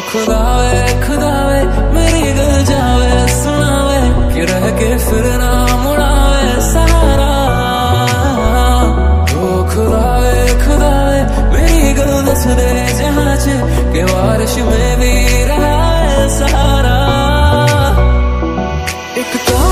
खुदा वे मेरी गल जावे सुनावे कि रह के फिर ना मुड़ावे सहारा। ओ खुदा वे मेरी गल दस दे जहां च के बारिश में भी रहा है सहारा। एक तो